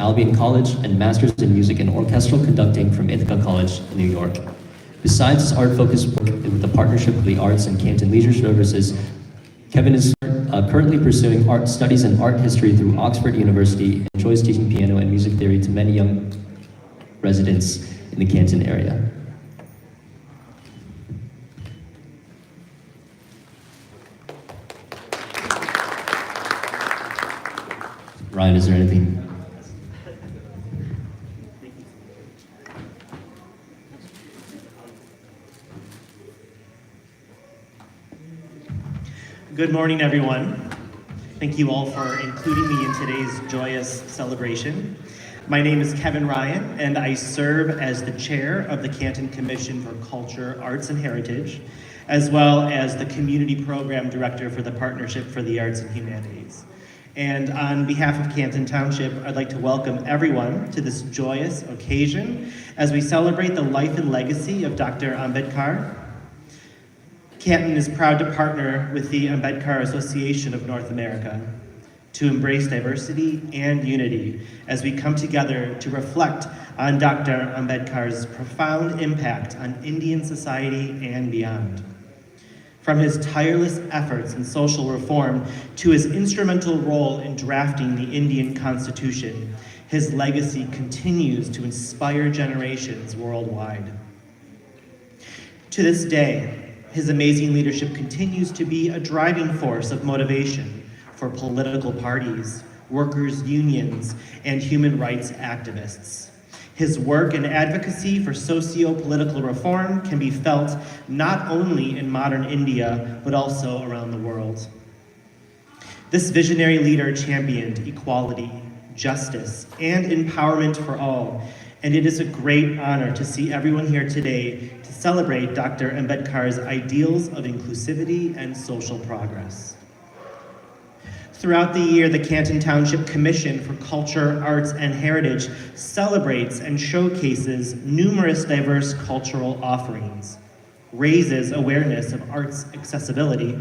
Albion College and Masters in Music and Orchestral Conducting from Ithaca College in New York. Besides his art-focused work with the Partnership for the Arts and Canton Leisure Services, Kevin is currently pursuing art studies and art history through Oxford University and enjoys teaching piano and music theory to many young residents in the Canton area. Ryan, is there anything? Good morning, everyone. Thank you all for including me in today's joyous celebration. My name is Kevin Ryan, and I serve as the chair of the Canton Commission for Culture, Arts, and Heritage, as well as the community program director for the Partnership for the Arts and Humanities. And on behalf of Canton Township, I'd like to welcome everyone to this joyous occasion as we celebrate the life and legacy of Dr. Ambedkar. Canton is proud to partner with the Ambedkar Association of North America to embrace diversity and unity as we come together to reflect on Dr. Ambedkar's profound impact on Indian society and beyond. From his tireless efforts in social reform to his instrumental role in drafting the Indian Constitution, his legacy continues to inspire generations worldwide. To this day, his amazing leadership continues to be a driving force of motivation for political parties, workers' unions, and human rights activists. His work and advocacy for socio-political reform can be felt not only in modern India, but also around the world. This visionary leader championed equality, justice, and empowerment for all, and it is a great honor to see everyone here today to celebrate Dr. Ambedkar's ideals of inclusivity and social progress. Throughout the year, the Canton Township Commission for Culture, Arts, and Heritage celebrates and showcases numerous diverse cultural offerings, raises awareness of arts accessibility,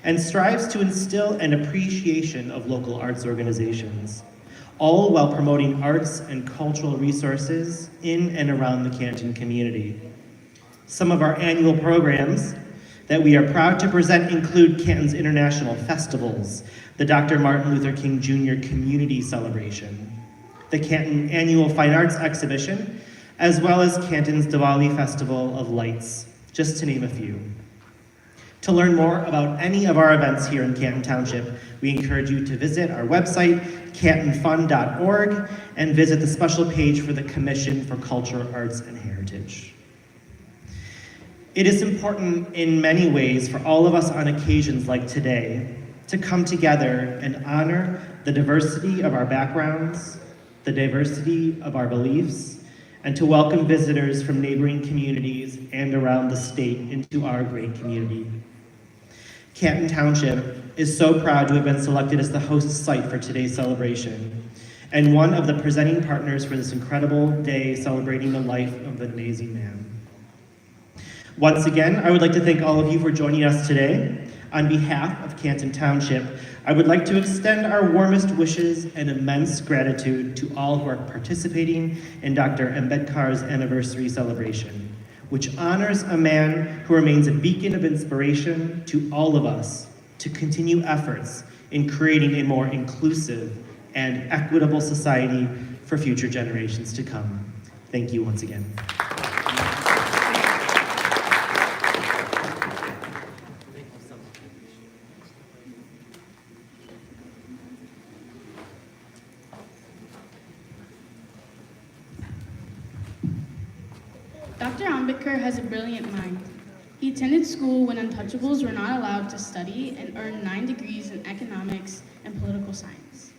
and strives to instill an appreciation of local arts organizations, all while promoting arts and cultural resources in and around the Canton community. Some of our annual programs that we are proud to present include Canton's international festivals, the Dr. Martin Luther King Jr. Community Celebration, the Canton Annual Fine Arts Exhibition, as well as Canton's Diwali Festival of Lights, just to name a few. To learn more about any of our events here in Canton Township, we encourage you to visit our website, cantonfund.org, and visit the special page for the Commission for Culture, Arts, and Heritage. It is important in many ways for all of us on occasions like today to come together and honor the diversity of our backgrounds, the diversity of our beliefs, and to welcome visitors from neighboring communities and around the state into our great community. Canton Township is so proud to have been selected as the host site for today's celebration and one of the presenting partners for this incredible day celebrating the life of an amazing man. Once again, I would like to thank all of you for joining us today. On behalf of Canton Township, I would like to extend our warmest wishes and immense gratitude to all who are participating in Dr. Ambedkar's anniversary celebration, which honors a man who remains a beacon of inspiration to all of us to continue efforts in creating a more inclusive and equitable society for future generations to come. Thank you once again. Dr. Ambedkar has a brilliant mind. He attended school when untouchables were not allowed to study and earned 9 degrees in economics and political science.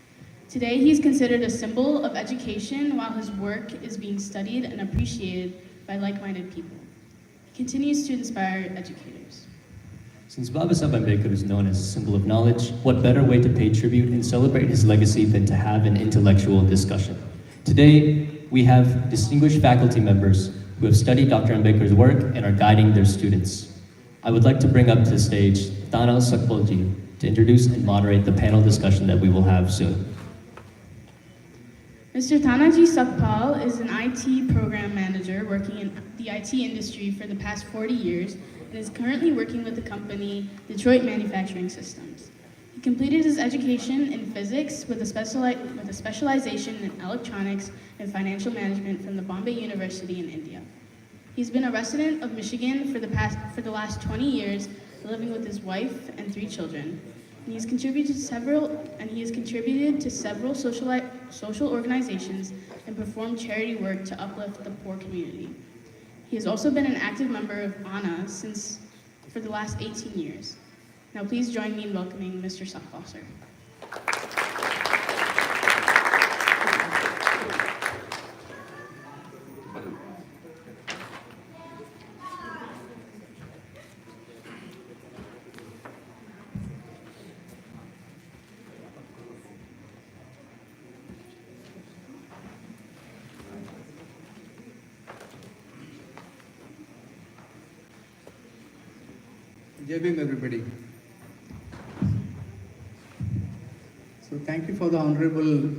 Today, he is considered a symbol of education while his work is being studied and appreciated by like-minded people. He continues to inspire educators. Since Babasaheb Ambedkar is known as a symbol of knowledge, what better way to pay tribute and celebrate his legacy than to have an intellectual discussion? Today, we have distinguished faculty members who have studied Dr. Ambedkar's work and are guiding their students. I would like to bring up to the stage Dana Sakpalji to introduce and moderate the panel discussion that we will have soon. Mr. Tanaji Sakpal is an IT program manager working in the IT industry for the past 40 years and is currently working with the company Detroit Manufacturing Systems. He completed his education in physics with a specialization in electronics and financial management from the Bombay University in India. He's been a resident of Michigan for the last 20 years, living with his wife and 3 children. And he has contributed to several social organizations and performed charity work to uplift the poor community. He has also been an active member of ANA for the last 18 years. Now please join me in welcoming Mr. Sakpal, sir. Jai Bhim, everybody. So thank you for the honorable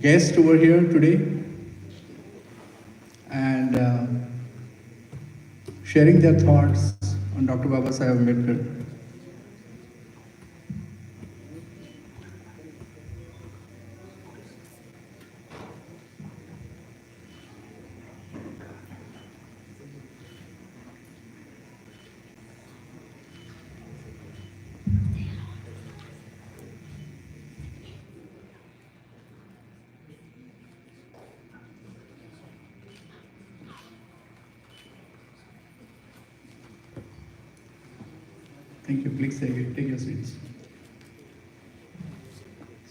guest over here today and sharing their thoughts on Dr. Baba Saheb Ambedkar. Thank you. Please take your seats.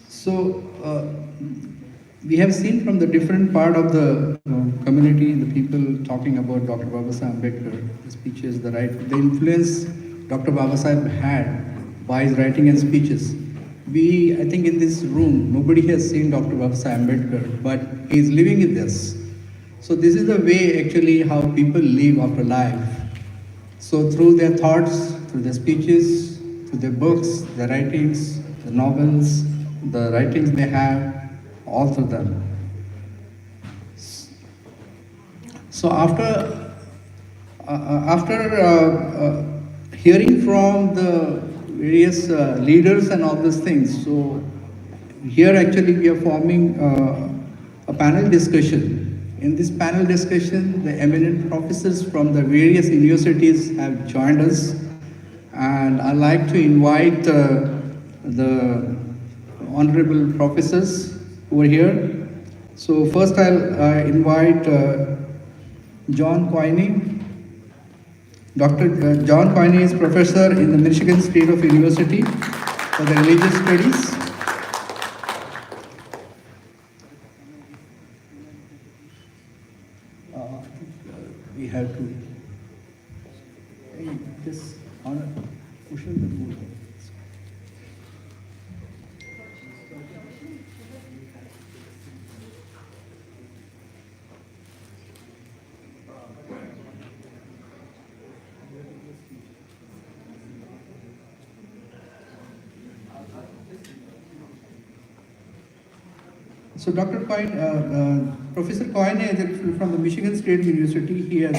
So we have seen from the different part of the community, the people talking about Dr. Baba Saheb Ambedkar, the speeches, the influence Dr. Baba Saheb had by his writing and speeches. I think in this room, nobody has seen Dr. Baba Saheb Ambedkar, but he is living in this. So this is the way actually how people live after life. So through their thoughts, through their speeches, through their books, their writings, the novels, the writings they have, all through them. So after hearing from the various leaders and all these things, so here actually we are forming a panel discussion. In this panel discussion, the eminent professors from the various universities have joined us, and I'd like to invite the honorable professors over here. So first I'll invite John Coyne. Dr. John Coyne is professor in the Michigan State of University for the religious studies. We have to this honor pushing the board. So Dr. Coyne, Professor Coyne is from the Michigan State University. He has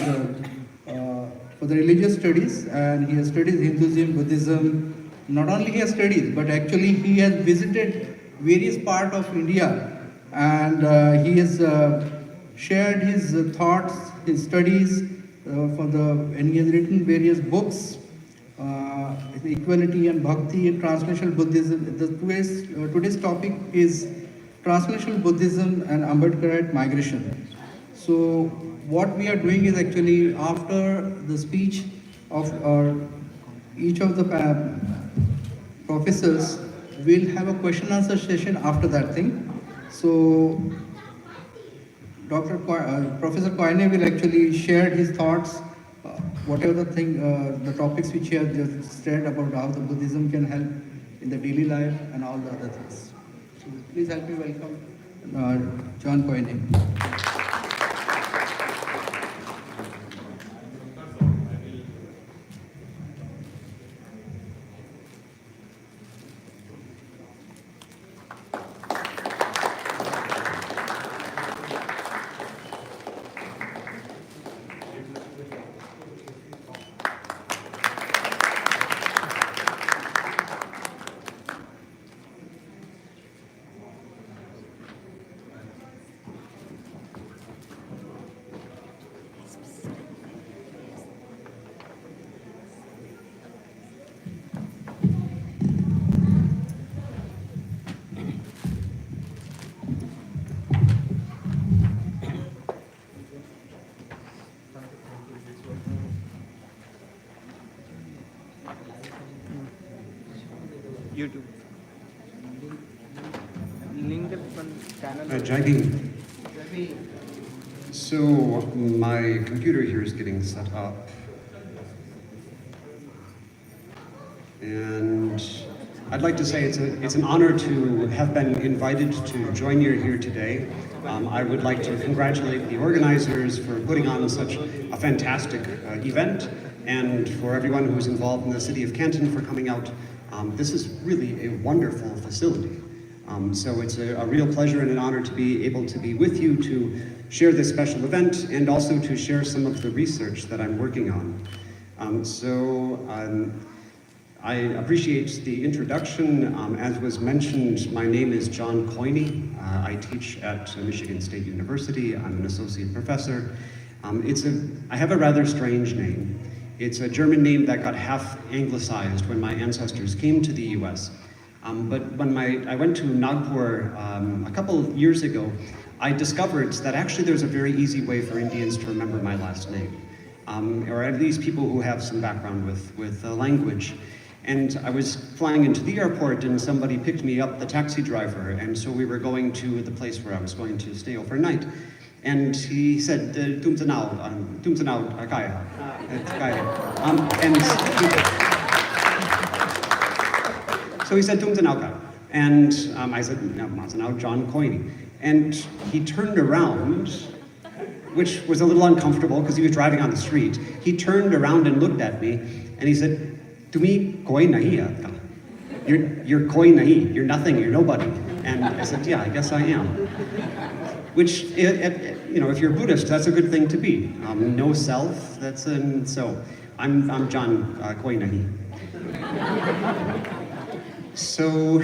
for the religious studies, and he has studied Hinduism, Buddhism. Not only he has studied, but actually he has visited various parts of India, and he has shared his thoughts, his studies and he has written various books, Equality and Bhakti and Transnational Buddhism. Today's topic is Transnational Buddhism and Ambedkarite Migration. So what we are doing is actually after the speech of each of the professors, we'll have a question answer session after that thing. So Professor Coyne will actually share his thoughts, whatever the topics which he has just said about how the Buddhism can help in the daily life and all the other things. So please help me welcome John Coyne. YouTube. Link channel. Jai Bhim. So my computer here is getting set up. And I'd like to say it's an honor to have been invited to join you here today. I would like to congratulate the organizers for putting on such a fantastic event, and for everyone who's involved in the city of Canton for coming out. This is really a wonderful facility. So it's a real pleasure and an honor to be able to be with you to share this special event and also to share some of the research that I'm working on. I appreciate the introduction. As was mentioned, my name is John Coyne. I teach at Michigan State University. I'm an associate professor. I have a rather strange name. It's a German name that got half anglicized when my ancestors came to the US. But when I went to Nagpur a couple of years ago, I discovered that actually there's a very easy way for Indians to remember my last name, or at least people who have some background with the language. And I was flying into the airport and somebody picked me up, the taxi driver, and so we were going to the place where I was going to stay overnight. And he said, "Tumtanao, kaya." So he said, "Tumtanao kaya." And I said, "Now John Coyne." And he turned around, which was a little uncomfortable because he was driving on the street. He turned around and looked at me and he said, "Tumi koi nahi aapka." You're koi nahi, you're nothing, you're nobody. And I said, "Yeah, I guess I am." Which, if you're Buddhist, that's a good thing to be. No self, so I'm John koi nahi. So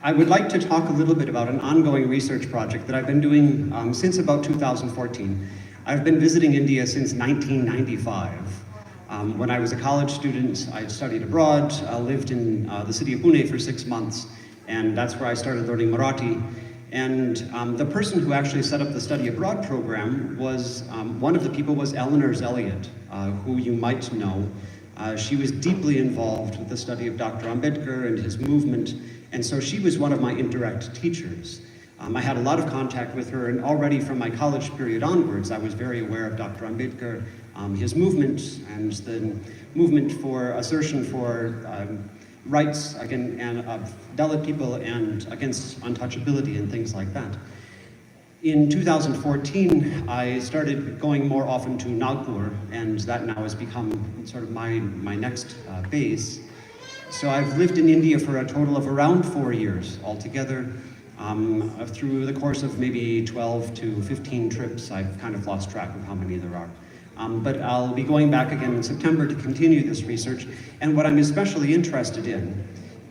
I would like to talk a little bit about an ongoing research project that I've been doing since about 2014. I've been visiting India since 1995. When I was a college student, I studied abroad, lived in the city of Pune for 6 months, and that's where I started learning Marathi. And the person who actually set up the study abroad program was, one of the people was Eleanor Elliott, who you might know. She was deeply involved with the study of Dr. Ambedkar and his movement, and so she was one of my indirect teachers. I had a lot of contact with her, and already from my college period onwards, I was very aware of Dr. Ambedkar, his movement, and the movement for assertion for rights again, and of Dalit people and against untouchability and things like that. In 2014, I started going more often to Nagpur, and that now has become sort of my next base. So I've lived in India for a total of around 4 years altogether. Through the course of maybe 12 to 15 trips, I've kind of lost track of how many there are. But I'll be going back again in September to continue this research. And what I'm especially interested in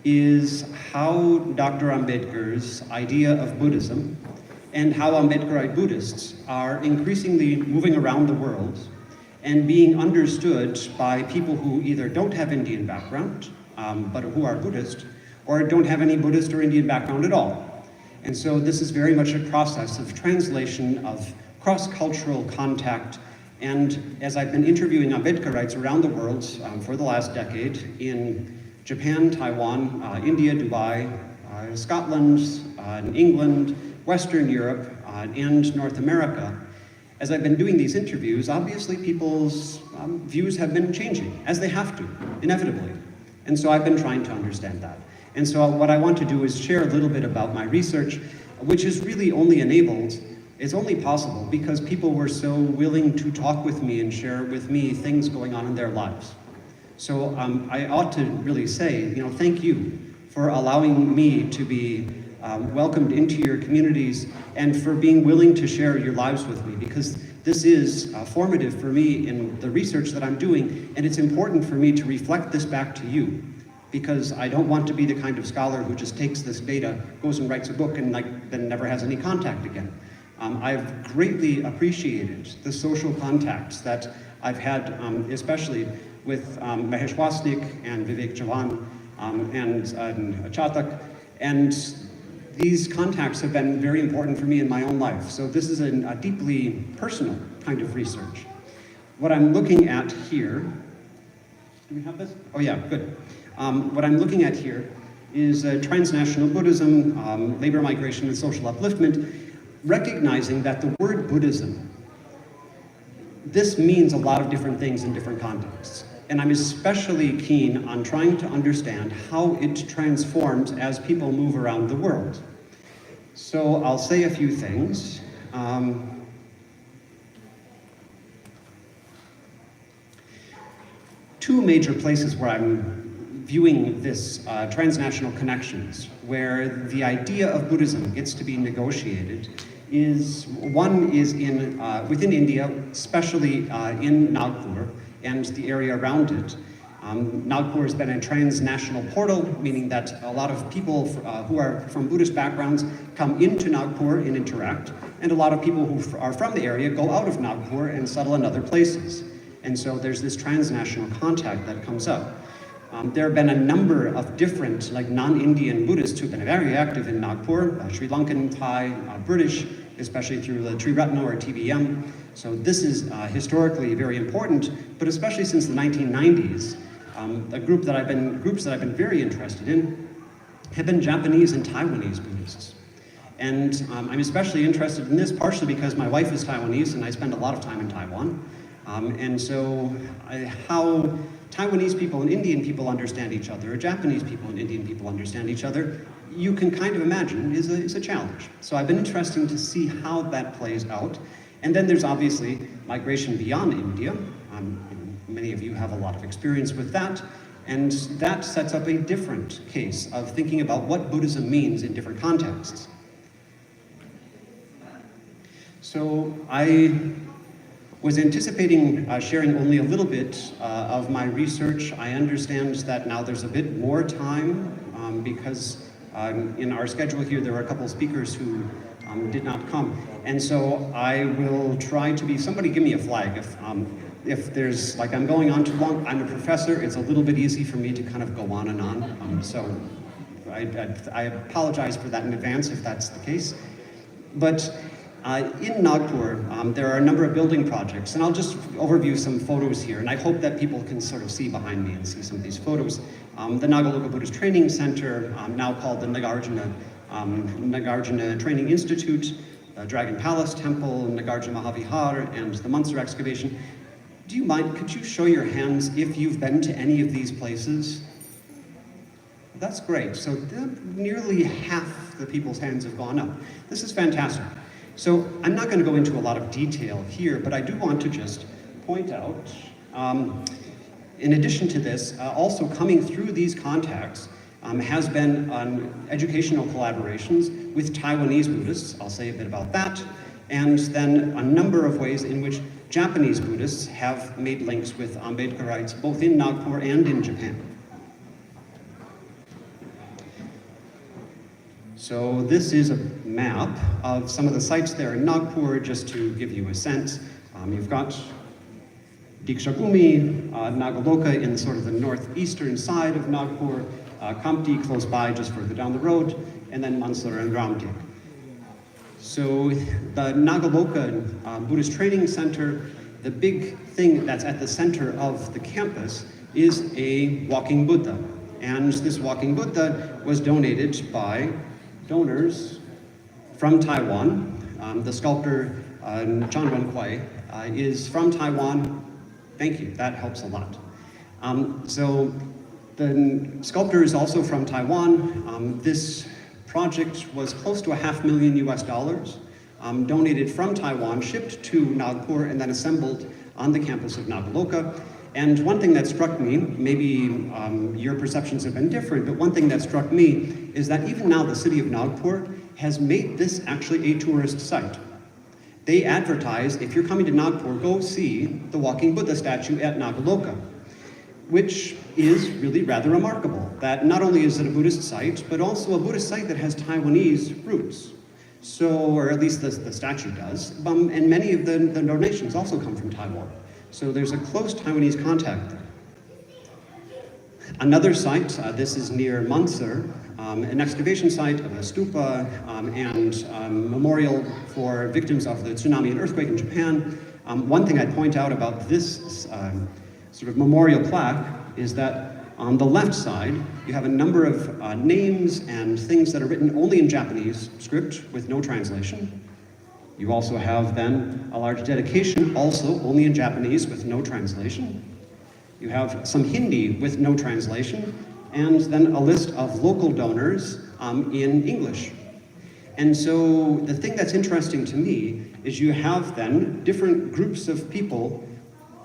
is how Dr. Ambedkar's idea of Buddhism and how Ambedkarite Buddhists are increasingly moving around the world and being understood by people who either don't have Indian background, but who are Buddhist, or don't have any Buddhist or Indian background at all. And so this is very much a process of translation, of cross-cultural contact. And as I've been interviewing Ambedkarites around the world for the last decade, in Japan, Taiwan, India, Dubai, Scotland, England, Western Europe, and North America, as I've been doing these interviews, obviously people's views have been changing, as they have to, inevitably. And so I've been trying to understand that. And so what I want to do is share a little bit about my research, which is really only enabled, it's only possible because people were so willing to talk with me and share with me things going on in their lives. So I ought to really say, thank you for allowing me to be welcomed into your communities and for being willing to share your lives with me, because this is formative for me in the research that I'm doing, and it's important for me to reflect this back to you, because I don't want to be the kind of scholar who just takes this data, goes and writes a book, and then never has any contact again. I've greatly appreciated the social contacts that I've had, especially with Mahesh Wasnik and Vivek Jawan and Chatak, and these contacts have been very important for me in my own life. So this is a deeply personal kind of research. What I'm looking at here, do we have this? Oh yeah, good. What I'm looking at here is transnational Buddhism, labor migration and social upliftment, recognizing that the word Buddhism, this means a lot of different things in different contexts. And I'm especially keen on trying to understand how it transforms as people move around the world. So I'll say a few things. Two major places where I'm viewing this transnational connections, where the idea of Buddhism gets to be negotiated, is one is in within India, especially in Nagpur and the area around it. Nagpur has been a transnational portal, meaning that a lot of people who are from Buddhist backgrounds come into Nagpur and interact, and a lot of people who are from the area go out of Nagpur and settle in other places. And so there's this transnational contact that comes up. There have been a number of different, like non-Indian Buddhists who've been very active in Nagpur, Sri Lankan, Thai, British, especially through the Tri Ratna or TBM. So this is historically very important, but especially since the 1990s, groups that I've been very interested in have been Japanese and Taiwanese Buddhists. And I'm especially interested in this partially because my wife is Taiwanese and I spend a lot of time in Taiwan. And so how Taiwanese people and Indian people understand each other, or Japanese people and Indian people understand each other, you can kind of imagine is a challenge. So I've been interested to see how that plays out. And then there's obviously migration beyond India. Many of you have a lot of experience with that. And that sets up a different case of thinking about what Buddhism means in different contexts. So I was anticipating sharing only a little bit of my research. I understand that now there's a bit more time because in our schedule here there were a couple of speakers who did not come. And so I will try to be, somebody give me a flag if there's, like I'm going on too long. I'm a professor, it's a little bit easy for me to kind of go on and on. So I apologize for that in advance if that's the case. But in Nagpur, there are a number of building projects, and I'll just overview some photos here, and I hope that people can sort of see behind me and see some of these photos. The Nagaloka Buddhist Training Center, now called the Nagarjuna Training Institute, Dragon Palace Temple, Nagarjuna Mahavihar, and the Munster excavation. Do you mind, could you show your hands if you've been to any of these places? That's great. So nearly half the people's hands have gone up. This is fantastic. So I'm not going to go into a lot of detail here, but I do want to just point out, in addition to this, also coming through these contacts has been educational collaborations with Taiwanese Buddhists. I'll say a bit about that. And then a number of ways in which Japanese Buddhists have made links with Ambedkarites, both in Nagpur and in Japan. So this is a map of some of the sites there in Nagpur, just to give you a sense. You've got Dikshagumi, Nagaloka in sort of the northeastern side of Nagpur, Kampti close by just further down the road, and then Mansur and Ramtik. So the Nagaloka Buddhist Training Center, the big thing that's at the center of the campus is a walking Buddha. And this walking Buddha was donated by donors from Taiwan. The sculptor Chan Wen-Kwai is from Taiwan. Thank you, that helps a lot. So the sculptor is also from Taiwan. This project was close to $500,000 US, donated from Taiwan, shipped to Nagpur, and then assembled on the campus of Nagaloka. And one thing that struck me, maybe your perceptions have been different, but one thing that struck me is that even now the city of Nagpur has made this actually a tourist site. They advertise, if you're coming to Nagpur, go see the walking Buddha statue at Nagaloka, which is really rather remarkable, that not only is it a Buddhist site, but also a Buddhist site that has Taiwanese roots. So, or at least the statue does, and many of the donations also come from Taiwan. So there's a close Taiwanese contact there. Another site, this is near Mansur, an excavation site of a stupa and memorial for victims of the tsunami and earthquake in Japan. One thing I'd point out about this sort of memorial plaque is that On the left side, you have a number of names and things that are written only in Japanese script with no translation. You also have then a large dedication, also only in Japanese with no translation. You have some Hindi with no translation, and then a list of local donors in English. And so the thing that's interesting to me is you have then different groups of people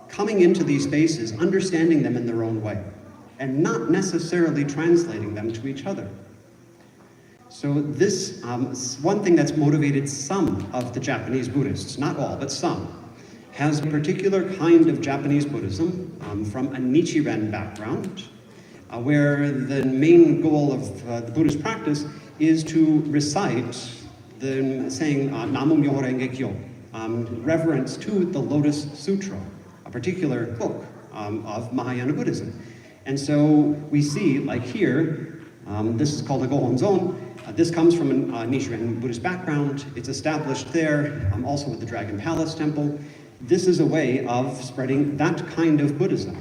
coming into these spaces, understanding them in their own way, and not necessarily translating them to each other. So this one thing that's motivated some of the Japanese Buddhists, not all, but some, has a particular kind of Japanese Buddhism from a Nichiren background, where the main goal of the Buddhist practice is to recite the saying Namu Myoho Renge Kyo, reverence to the Lotus Sutra, a particular book of Mahayana Buddhism. And so we see, like here, this is called a Gohonzon. This comes from a Nichiren Buddhist background. It's established there, also with the Dragon Palace Temple. This is a way of spreading that kind of Buddhism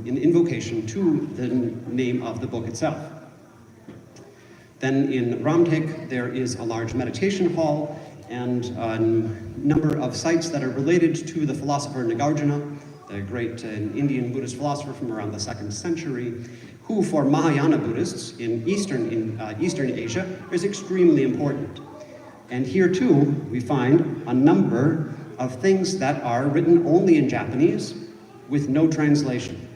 in invocation to the name of the book itself. Then in Ramtek, there is a large meditation hall and a number of sites that are related to the philosopher Nagarjuna, the great Indian Buddhist philosopher from around the 2nd century, who for Mahayana Buddhists in Eastern Asia is extremely important. And here too, we find a number of things that are written only in Japanese with no translation.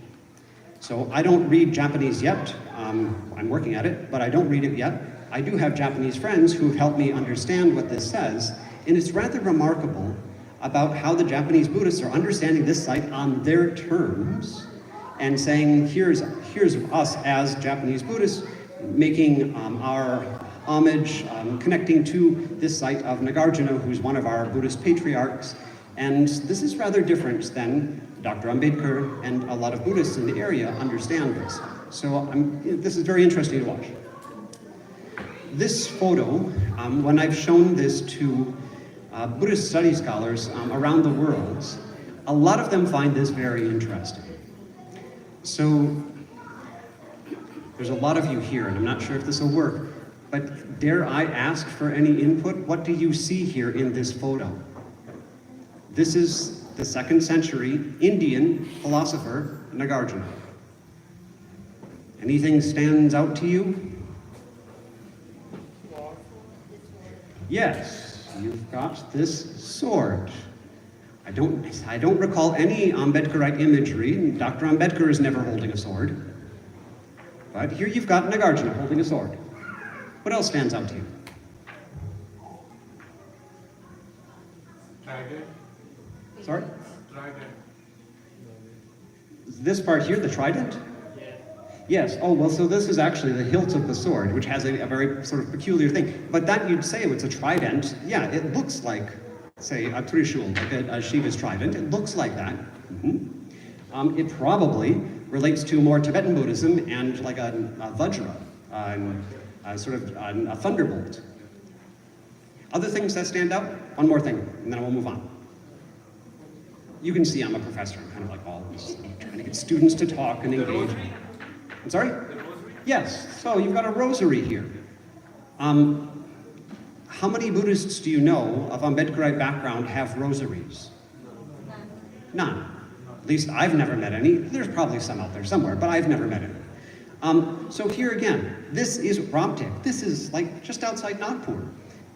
So I don't read Japanese yet. I'm working at it, but I don't read it yet. I do have Japanese friends who've helped me understand what this says, and it's rather remarkable about how the Japanese Buddhists are understanding this site on their terms and saying, here's us as Japanese Buddhists making our homage, connecting to this site of Nagarjuna, who's one of our Buddhist patriarchs. And this is rather different than Dr. Ambedkar and a lot of Buddhists in the area understand this. So this is very interesting to watch. This photo, when I've shown this to Buddhist study scholars around the world, a lot of them find this very interesting. So there's a lot of you here, and I'm not sure if this will work, but dare I ask for any input? What do you see here in this photo? This is the 2nd century Indian philosopher Nagarjuna. Anything stands out to you? Yes, you've got this sword. I don't recall any Ambedkarite imagery. Dr. Ambedkar is never holding a sword. But here you've got Nagarjuna holding a sword. What else stands out to you? Trident. Sorry? Trident. This part here, the trident? Yes. Oh, well, so this is actually the hilt of the sword, which has a very sort of peculiar thing. But that you'd say it's a trident. Yeah, it looks like, say, a trishul, like a Shiva's trident. It looks like that. Mm-hmm. It probably relates to more Tibetan Buddhism and like a vajra, a thunderbolt. Other things that stand out? One more thing, and then we'll move on. You can see I'm a professor. I'm kind of like always trying to get students to talk and engage. I'm sorry? Yes, so you've got a rosary here. How many Buddhists do you know of Ambedkarite background have rosaries? None. At least I've never met any. There's probably some out there somewhere, but I've never met any. So here again, this is Ramtek. This is like just outside Nagpur.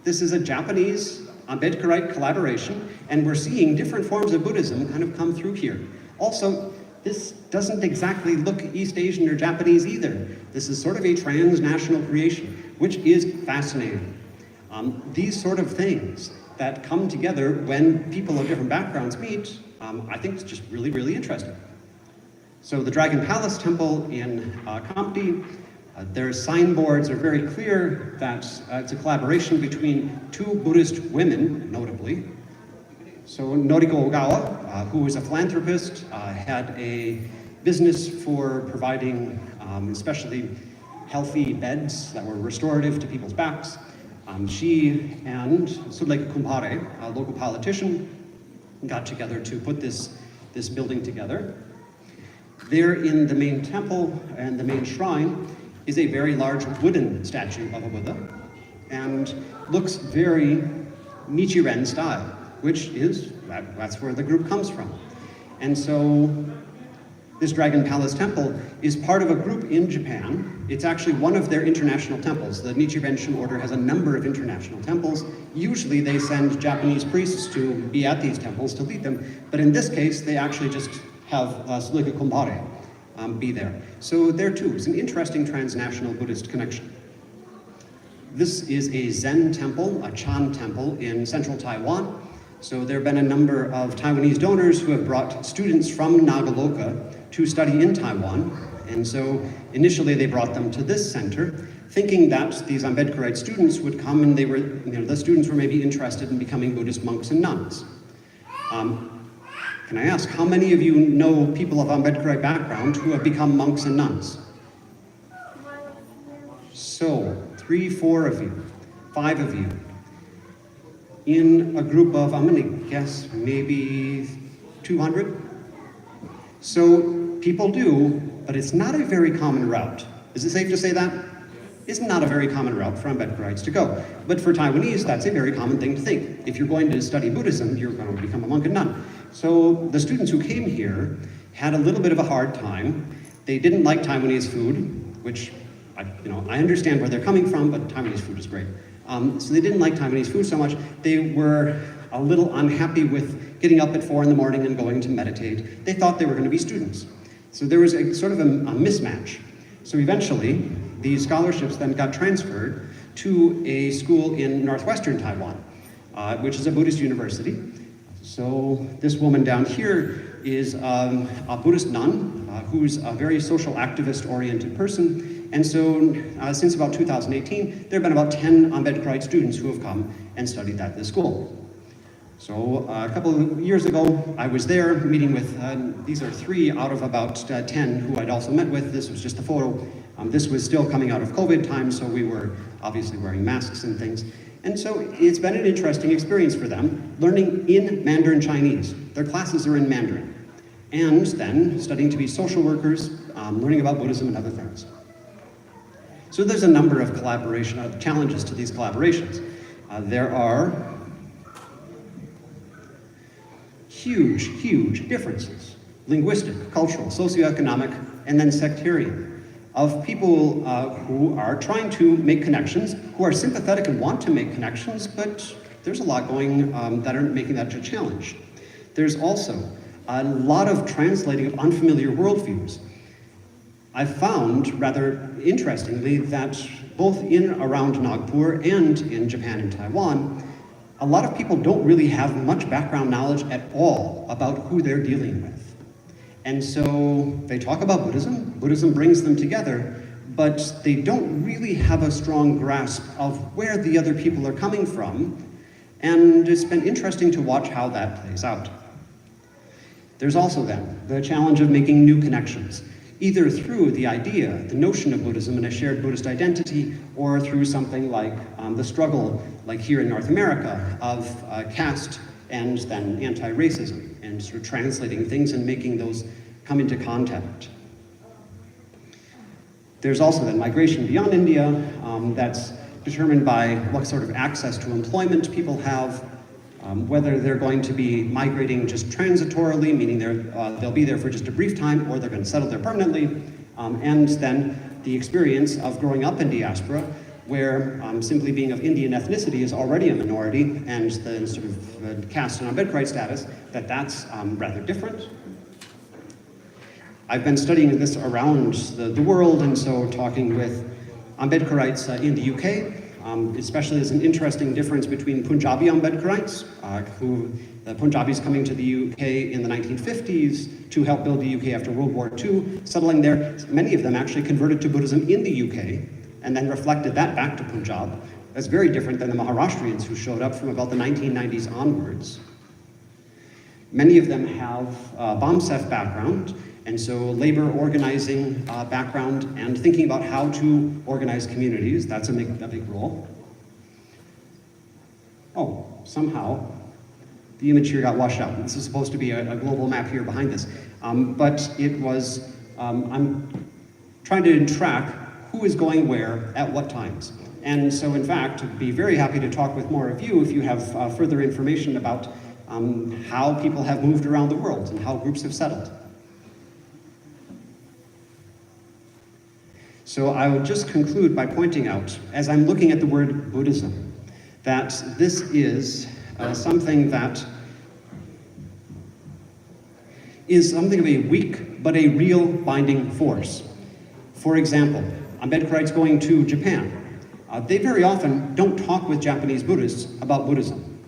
This is a Japanese Ambedkarite collaboration, and we're seeing different forms of Buddhism kind of come through here. Also, this doesn't exactly look East Asian or Japanese either. This is sort of a transnational creation, which is fascinating. These sort of things that come together when people of different backgrounds meet, I think it's just really, really interesting. So the Dragon Palace Temple in Kamptee, their signboards are very clear that it's a collaboration between two Buddhist women, notably. So Noriko Ogawa, who is a philanthropist, had a business for providing especially healthy beds that were restorative to people's backs. She and Sudleka Kumpare, a local politician, got together to put this building together. There in the main temple and the main shrine is a very large wooden statue of a Buddha, and looks very Nichiren style, which is, that's where the group comes from. And so this Dragon Palace Temple is part of a group in Japan. It's actually one of their international temples. The Nichiren Shu Order has a number of international temples. Usually they send Japanese priests to be at these temples to lead them, but in this case they actually just have Sulika Kumbare be there. So there too is an interesting transnational Buddhist connection. This is a Zen temple, a Chan temple in central Taiwan. So there have been a number of Taiwanese donors who have brought students from Nagaloka to study in Taiwan. And so initially they brought them to this center, thinking that these Ambedkarite students would come and they were, the students were maybe interested in becoming Buddhist monks and nuns. Can I ask, how many of you know people of Ambedkarite background who have become monks and nuns? So, 3, 4 of you, 5 of you. In a group of, I'm gonna guess, maybe 200? So, people do, but it's not a very common route. Is it safe to say that? It's not a very common route for Ambedkarites to go. But for Taiwanese, that's a very common thing to think. If you're going to study Buddhism, you're going to become a monk and nun. So the students who came here had a little bit of a hard time. They didn't like Taiwanese food, which I understand where they're coming from, but Taiwanese food is great. So they didn't like Taiwanese food so much. They were a little unhappy with getting up at 4 in the morning and going to meditate. They thought they were going to be students. So there was a sort of a mismatch. So eventually, these scholarships then got transferred to a school in northwestern Taiwan, which is a Buddhist university. So this woman down here is a Buddhist nun who's a very social activist-oriented person. And so since about 2018, there have been about 10 Ambedkarite students who have come and studied at this school. So a couple of years ago, I was there meeting with, these are 3 out of about 10 who I'd also met with. This was just a photo. This was still coming out of COVID time, so we were obviously wearing masks and things. And so it's been an interesting experience for them, learning in Mandarin Chinese. Their classes are in Mandarin. And then studying to be social workers, learning about Buddhism and other things. So there's a number of challenges to these collaborations. There are huge differences, linguistic, cultural, socioeconomic, and then sectarian, of people who are trying to make connections, who are sympathetic and want to make connections, but there's a lot going that are making that a challenge. There's also a lot of translating of unfamiliar worldviews. I found, rather interestingly, that both in around Nagpur and in Japan and Taiwan, a lot of people don't really have much background knowledge at all about who they're dealing with. And so they talk about Buddhism. Buddhism brings them together, but they don't really have a strong grasp of where the other people are coming from. And it's been interesting to watch how that plays out. There's also then the challenge of making new connections, either through the idea, the notion of Buddhism and a shared Buddhist identity, or through something like the struggle, like here in North America, of caste and then anti-racism, and sort of translating things and making those come into contact. There's also then migration beyond India that's determined by what sort of access to employment people have, whether they're going to be migrating just transitorily, meaning they'll be there for just a brief time, or they're going to settle there permanently, and then the experience of growing up in diaspora, where simply being of Indian ethnicity is already a minority, and the sort of caste and Ambedkarite status, that's rather different. I've been studying this around the world, and so talking with Ambedkarites in the UK, especially there's an interesting difference between Punjabi Ambedkarites, who the Punjabis coming to the UK in the 1950s to help build the UK after World War II, settling there. Many of them actually converted to Buddhism in the UK, and then reflected that back to Punjab. That's very different than the Maharashtrians who showed up from about the 1990s onwards. Many of them have BOMSEF background, and so labor organizing background and thinking about how to organize communities. That's a big role. Oh, somehow The image here got washed out. This is supposed to be a global map here behind this. But it was, I'm trying to track who is going where at what times. And so in fact, I'd be very happy to talk with more of you if you have further information about how people have moved around the world and how groups have settled. So I will just conclude by pointing out, as I'm looking at the word Buddhism, that this is something that is something of a weak but a real binding force. For example, Ambedkarites going to Japan. They very often don't talk with Japanese Buddhists about Buddhism.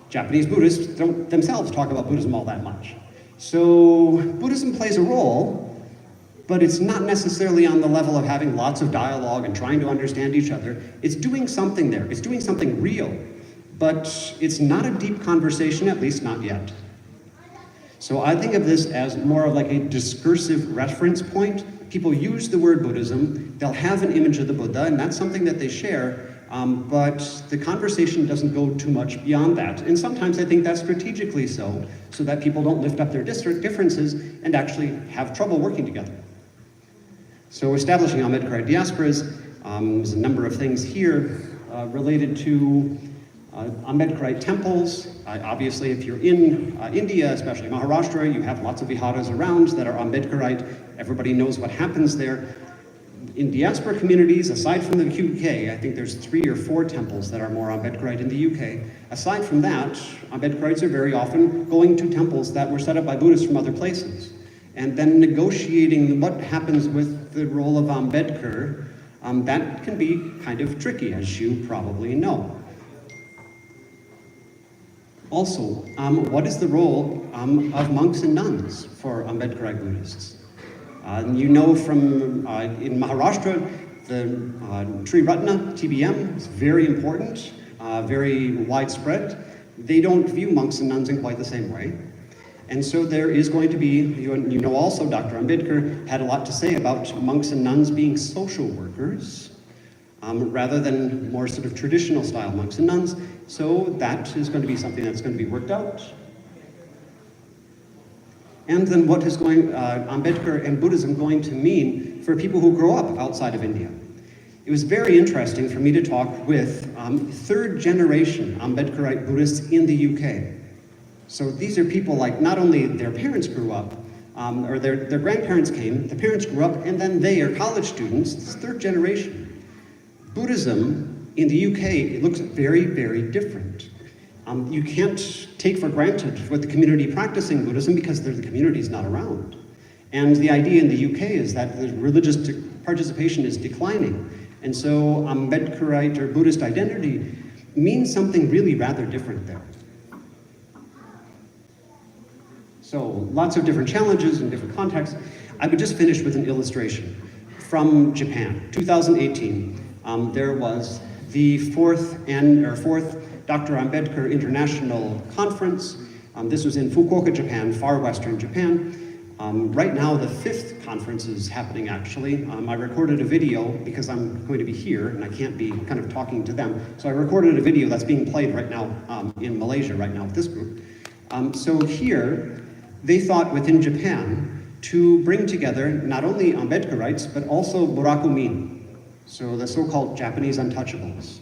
Japanese Buddhists don't themselves talk about Buddhism all that much. So Buddhism plays a role, but it's not necessarily on the level of having lots of dialogue and trying to understand each other. It's doing something there. It's doing something real, but it's not a deep conversation, at least not yet. So I think of this as more of like a discursive reference point. People use the word Buddhism, they'll have an image of the Buddha, and that's something that they share, but the conversation doesn't go too much beyond that. And sometimes I think that's strategically so that people don't lift up their differences and actually have trouble working together. So establishing Ambedkarite diasporas, there's a number of things here related to Ambedkarite temples. Obviously, if you're in India, especially Maharashtra, you have lots of viharas around that are Ambedkarite. Everybody knows what happens there. In diaspora communities, aside from the UK, I think there's 3 or 4 temples that are more Ambedkarite in the UK. Aside from that, Ambedkarites are very often going to temples that were set up by Buddhists from other places, and then negotiating what happens with the role of Ambedkar. That can be kind of tricky, as you probably know. Also, what is the role of monks and nuns for Ambedkarite Buddhists? You know from in Maharashtra, the Tri Ratna, TBM, is very important, very widespread. They don't view monks and nuns in quite the same way. And so there is going to be, you know also Dr. Ambedkar had a lot to say about monks and nuns being social workers, rather than more sort of traditional style monks and nuns. So that is going to be something that's going to be worked out. And then what is Ambedkar and Buddhism going to mean for people who grow up outside of India? It was very interesting for me to talk with 3rd generation Ambedkarite Buddhists in the UK. So these are people like not only their parents grew up, or their grandparents came, the parents grew up, and then they are college students. It's 3rd generation. Buddhism in the UK, it looks very, very different. You can't take for granted with the community practicing Buddhism because the community is not around. And the idea in the UK is that the religious participation is declining. And so Ambedkarite or Buddhist identity means something really rather different there. So lots of different challenges and different contexts. I would just finish with an illustration from Japan, 2018. There was the fourth Dr. Ambedkar International Conference. This was in Fukuoka, Japan, far western Japan. Right now, the 5th conference is happening, actually. I recorded a video because I'm going to be here and I can't be kind of talking to them. So I recorded a video that's being played right now in Malaysia right now with this group. So here, they thought within Japan to bring together not only Ambedkarites, but also Burakumin, so the so-called Japanese untouchables.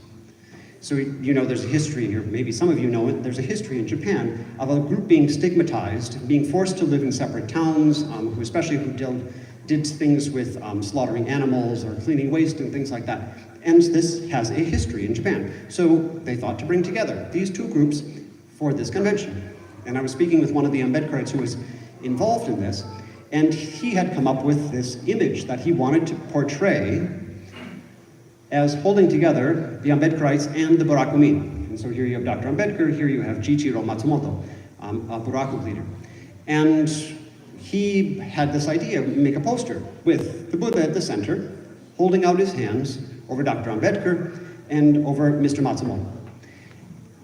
So, you know, there's a history here, maybe some of you know it, there's a history in Japan of a group being stigmatized, being forced to live in separate towns, who did things with slaughtering animals or cleaning waste and things like that. And this has a history in Japan. So they thought to bring together these 2 groups for this convention. And I was speaking with one of the Ambedkarites who was involved in this, and he had come up with this image that he wanted to portray as holding together the Ambedkarites and the Burakumin. And so here you have Dr. Ambedkar, here you have Jiichiro Matsumoto, a Buraku leader. And he had this idea, make a poster with the Buddha at the center, holding out his hands over Dr. Ambedkar and over Mr. Matsumoto.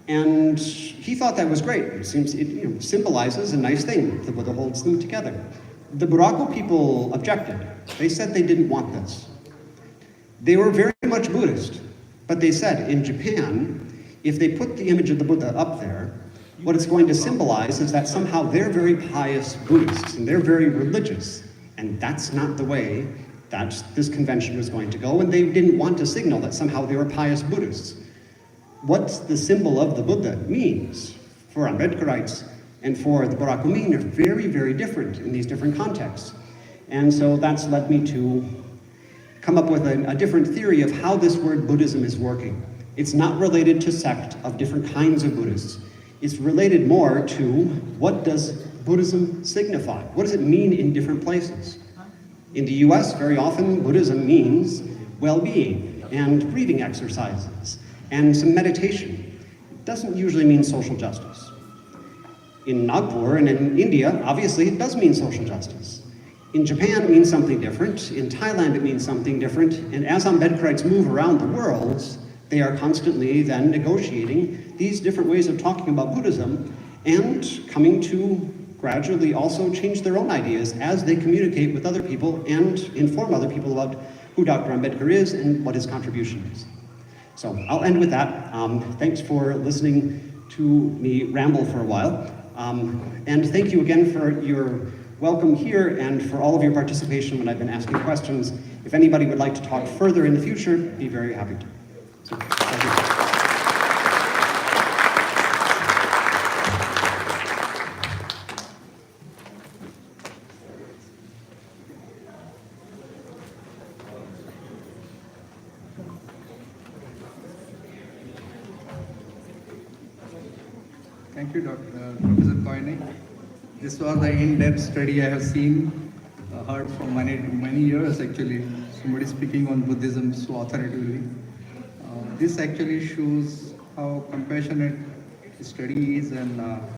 And he thought that was great. It seems it symbolizes a nice thing. The Buddha holds them together. The Buraku people objected. They said they didn't want this. They were very much Buddhist, but they said in Japan, if they put the image of the Buddha up there, What it's going to symbolize is that somehow they're very pious Buddhists and they're very religious, and that's not the way that this convention was going to go, and they didn't want to signal that somehow they were pious Buddhists. What the symbol of the Buddha means for Ambedkarites and for the Barakumin are very, very different in these different contexts. And so that's led me to come up with a different theory of how this word Buddhism is working. It's not related to sect of different kinds of Buddhists. It's related more to what does Buddhism signify? What does it mean in different places? In the US, very often Buddhism means well-being and breathing exercises and some meditation. It doesn't usually mean social justice. In Nagpur and in India, obviously it does mean social justice. In Japan, it means something different. In Thailand, it means something different. And as Ambedkarites move around the world, they are constantly then negotiating these different ways of talking about Buddhism and coming to gradually also change their own ideas as they communicate with other people and inform other people about who Dr. Ambedkar is and what his contribution is. So I'll end with that. Thanks for listening to me ramble for a while. And thank you again for your welcome here and for all of your participation when I've been asking questions. If anybody would like to talk further in the future, be very happy to. So, thank you. Thank you, Professor Koine. This was the in-depth study I have seen, heard for many years actually. Somebody speaking on Buddhism so authoritatively. This actually shows how compassionate study is and